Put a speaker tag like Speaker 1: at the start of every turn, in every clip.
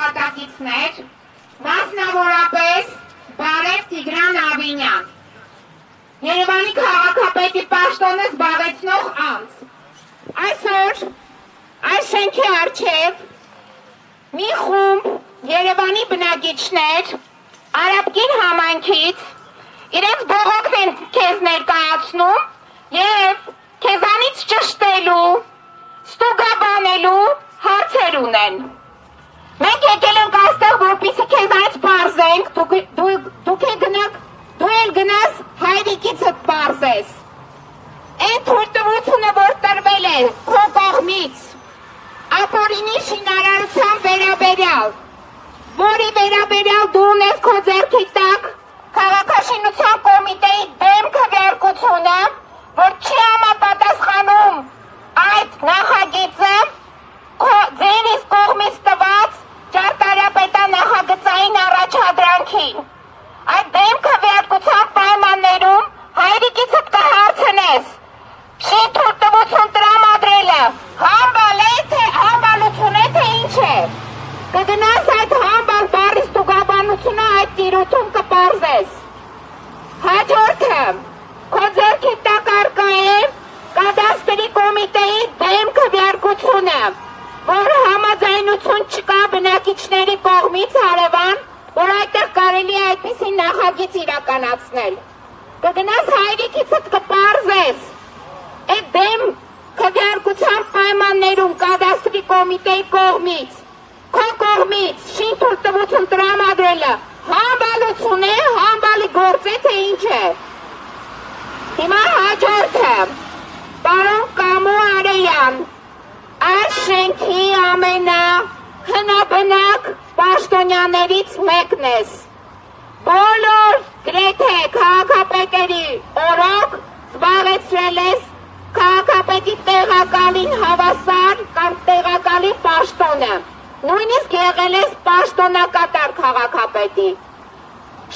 Speaker 1: աշխատակիցներ, մասնավորապես Բարև Տիգրան Ավինյան, Երևանի քաղաքապետի պաշտոնը զբաղեցնող անձ։ Այսօր այս շենքի առջև մի խումբ Երևանի բնակիչներ Արաբկիր համայնքից իրենց բողոքն են քեզ ներկայացնում և քեզանից ճշտելու, ստուգաբանելու հարցեր ունեն։ Մենք եկել ենք այստեղ, որպեսզի քեզանից պարզենք, դու էլ գնաս հայրիկիցդ պարզես։ Այն թույլտվությունը, որ տրվել է քո կողմից ապօրինի շինարարության վերաբերյալ, որի վերաբերյալ դու ունես քո ձեռքի տակ քաղաքաշինության կոմիտեի դեմ քվեարկությունը, որ չի համապատասխանում այդ նախագիծը ձեր իսկ կողմից տված ճարտարապետական նախագծային առաջադրանքին։ Այդ դեմ քվեարկության պայմաններում հայրիկիցդ կհարցնես շին թույլտվություն տրամադրելը համբալ է, թե համբալություն է, թե ինչ է։ Կգնաս այդ համբալ բառի ստուգաբանությունը այդ տիրույթում կպարզես։ Հաջորդը քո ձեռքի տակ առկա է կադաստրի կոմիտեի դեմ քվեարկությունը, որ համաձայնություն չկա բնակիչների կողմից հարևան, որ այդտեղ կարելի է այդպիսի նախագիծ իրականացնել։ Կգնաս հայրիկիցդ կպարզես այդ դեմ քվեարկության պայմաններում կադաստրի կոմիտեի կողմից, քո կողմից շին թույլտվություն տրամադրելը համբալություն է, համբալի գործ է, թե ինչ է։ Հիմա հաջորդը, պարոն Կամո Արեյան, այս շենքի ամենահնաբնակ պաշտոնյաներից մեկն ես։ Բոլոր գրեթե քաղաքապետերի օրոք զբաղեցրել ես քաղաքապետի տեղակալին հավասար կամ տեղակալի պաշտոնը, նույնիսկ եղել ես պաշտոնակատար քաղաքապետի։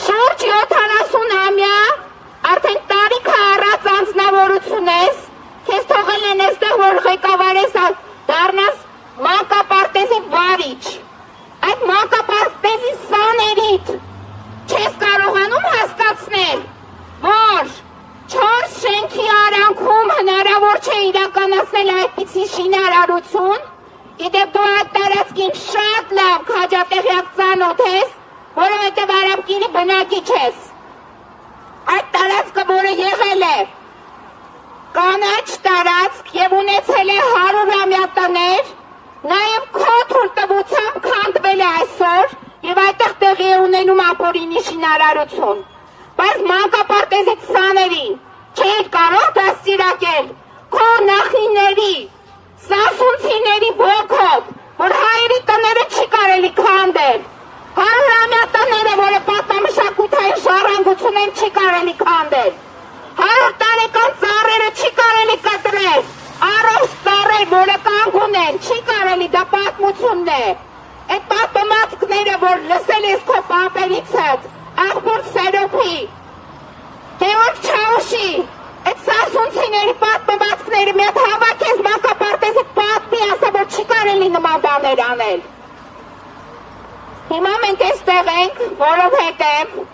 Speaker 1: Շուրջ 70-ամյա արդեն տարիքը առած անձնավորություն ես, քեզ թողել են այստեղ, որ ղեկավարես դառնաս մանկապարտեզի վարիչ։ Այդ մանկապարտեզի սաներիդ չես կարողանում հասկացնել, որ 4 շենքի արանքում հնարավոր չէ իրականացնել այդպիսի շինարարություն, իդեպ դու այդ տարածքին շատ լավ քաջատեղյակ ծանոթ ես, որովհետև Արաբկիրի բնակիչ ես։ Այդ տարածքը, որը եղել է կանաչ տարածք և ունեցել է 100-ամյա տներ, նաև քո թույլտվությամբ քանդվել է այսօր և այդտեղ տեղի է ունենում ապօրինի շինարարություն։ Բայց մանկապարտեզի սաներին չէիր կարող դաստիարակել քո նախնիների, սասունցիների ոգով, որ հայերի տները չի կարելի քանդել, 100-ամյա տները, որը պատմամշակութային ժառանգություն են, չի կարելի քանդել, 100 տարեկան ծառերը չի կարելի կտրել, առողջ ծառեր, որը կանգ ունեն, չի կարելի, դա պատմությունն է։ Այդ պատմվածքները, որ լսել ես քո պապերիցդ, աղբոր Սերոփի, Գեորգ Չաուշի, այդ սասունցիների պատմվածքները մի հատ հավաքես մանկապարտեզի պատմի, ասա, որ չի կարելի նման բաներ անել։ Հիմա մենք այստեղ ենք, որովհետև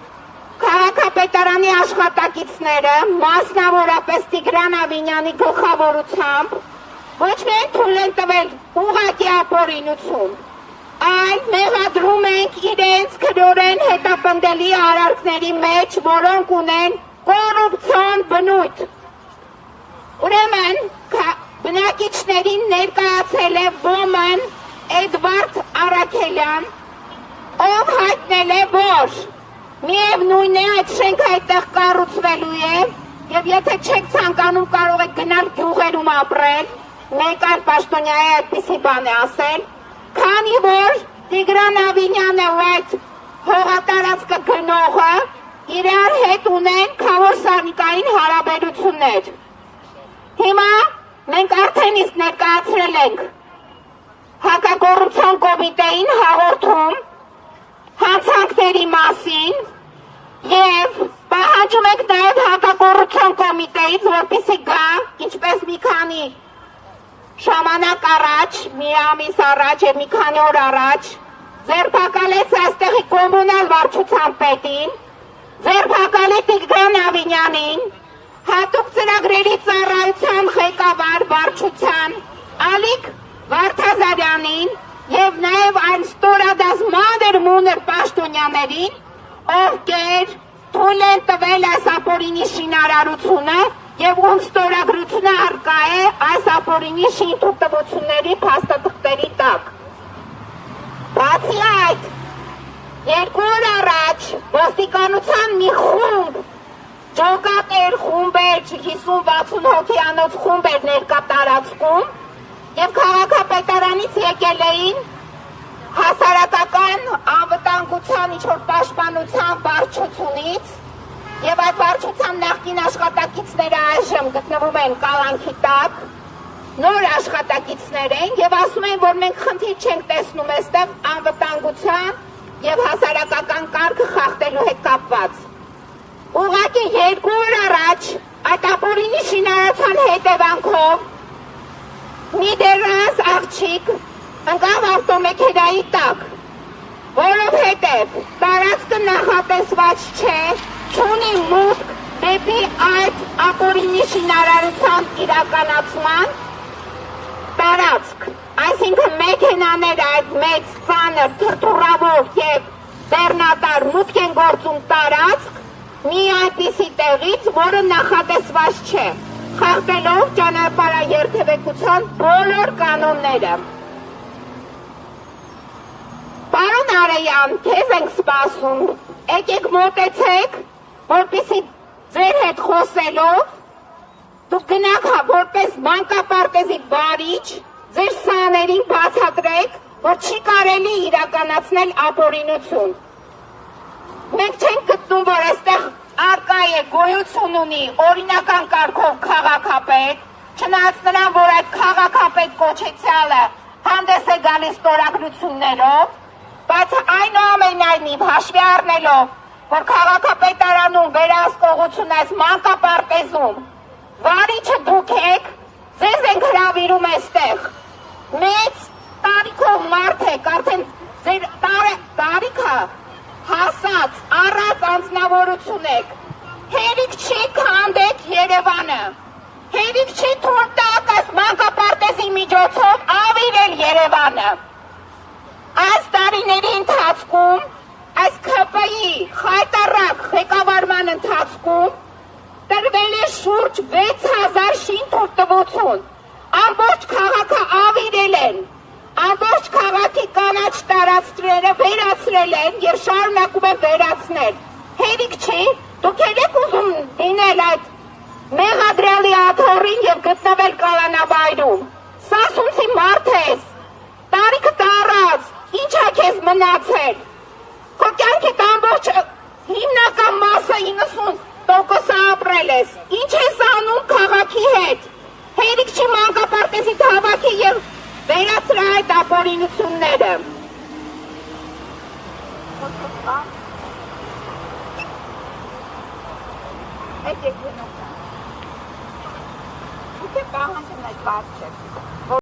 Speaker 1: քաղաքապետարանի աշխատակիցները, մասնավորապես Տիգրան Ավինյանի գլխավորությամբ, ոչ միայն թույլ են տվել ուղղակի ապօրինություն, այլ մեղադրում ենք իրենց քրորեն հետապնդելի արարքների մեջ, որոնք ունեն կոռուպցիոն բնույթ։ Ուրեմն բնակիչներին ներկայացել է ոմն Էդվարդ Արաքելյան, ով հայտնել է, որ միևնույն է այդ շենքը այդտեղ կառուցվելու է և եթե չեք ցանկանում կարող եք գնալ գյուղերում ապրել, մեկ այլ պաշտոնյա է այդպիսի բան է ասել, քանի որ Տիգրան Ավինյանը ու այդ հողատարածքը գնողը իրար հետ ունեն քավոր-սանիկային հարաբերություններ։ Հիմա մենք արդեն իսկ ներկայացրել ենք հակակոռուպցիոն կոմիտեին հաղորդում հանցանքների մասին և պահանջում ենք նաև հակակոռուպցիոն կոմիտեից, որպեսզի գա, ինչպես մի քանի ժամանակ առաջ, մի ամիս առաջ և մի քանի օր առաջ ձերբակալեց այստեղի կոմունալ վարչության պետին, ձերբակալեց Տիգրան Ավինյանին, հատուկ ծրագրերի ծառայության ղեկավար վարչության Ալիկ Վարդազարյանին եւ նաեւ այն ստորադաս մանր պաշտոնյաներին, ովքեր թույլ են տվել այս ապօրինի շինարարությունը եւ ում ստորագրությունը արկա է այս ապօրինի շինթույլտվությունների փաստաթղթերի տակ։ Բացի այդ, 2 օր առաջ ոստիկանության մի խումբ, ջոկատեր խումբեր, 50-60 հոգիանոց խումբեր ներկա տարածքում եւ քաղաքապետարանից եկել էին հասարակական անվտանգության ինչ-որ պաշտպանության վարչությունից եւ այդ վարչության նախկին աշխատակիցները այժմ գտնվում են կալանքի տակ, նոր աշխատակիցներ են եւ ասում են, որ մենք խնդիր չենք տեսնում այստեղ անվտանգության եւ հասարակական կարգը խախտելու հետ կապված։ Ուղղակի 2 օր առաջ այդ ապօրինի շինարարության հետևանքով մի դեռահաս աղջիկ ընկավ ավտոմեքենայի տակ, որովհետև տարածքը նախատեսված չէ, չունի մուտք դեպի այդ ապօրինի շինարարության իրականացման տարածք, այսինքն մեքենաները այդ մեծ ծանր, թրթուրավոր եւ բեռնատար մուտք են գործում տարածք մի այնպիսի տեղից, որը նախատեսված չէ, խախտելով ճանապարհաերթևեկության բոլոր կանոնները։ Պարոն Արեյան, քեզ ենք սպասում, եկեք մոտեցեք, որպեսզի ձեր հետ խոսելով դուք գնաք որպես մանկապարտեզի վարիչ, ձեր սաներին բացատրեք, որ չի կարելի իրականացնել ապօրինություն։ Մենք չենք գտնում, որ այստեղ արկա է գոյություն ունի օրինական կարգով քաղաքապետ, չնայած նրան, որ այդ քաղաքապետ կոչեցյալը հանդես է գալիս ստորագրություններով, բայց այնուամենայնիվ հաշվի առնելով, որ քաղաքապետարանում վերահսկողություն այս մանկապարտեզում վարիչը դուք եք, ձեզ ենք հրավիրում այստեղ, մեծ տարիքով մարդ եք, արդեն ձեր տարիքը հասած, առած անձնավորություն եք, հերիք չի քանդեք Երևանը, հերիք չի թույլ տաք այս մանկապարտեզի միջոցով ավիրել Երևանը։ Այս տարիների ընթացքում, այս ՔՊ-ի խայտառակ ղեկավարման ընթացքում տրվել է շուրջ 6000 շինթույլտվություն, ամբողջ քաղաքը ավիրել են, ամբողջ քաղաքի կանաչ տարածքները վերացրել են եւ շարունակում են վերացնել։ Հերիք չի, դուք եք ուզում լինել այդ մեղադրյալի աթոռին եւ գտնվել կալանավայրում։ Սասունցի մարդ ես, տարիքը տարած, ինչ է քեզ մնացել։ Քո կյանքի ամբողջ հիմնական մասը 90% ապրել ես։ Ինչ ես անում քաղաքի հետ։ Հերիք չի մանկապարտեզի հավաքի եւ վերացրա այդ ապօրինությունները։ Այդ եք գնում։ Դուք եք պահանջում այդ բաց չեք։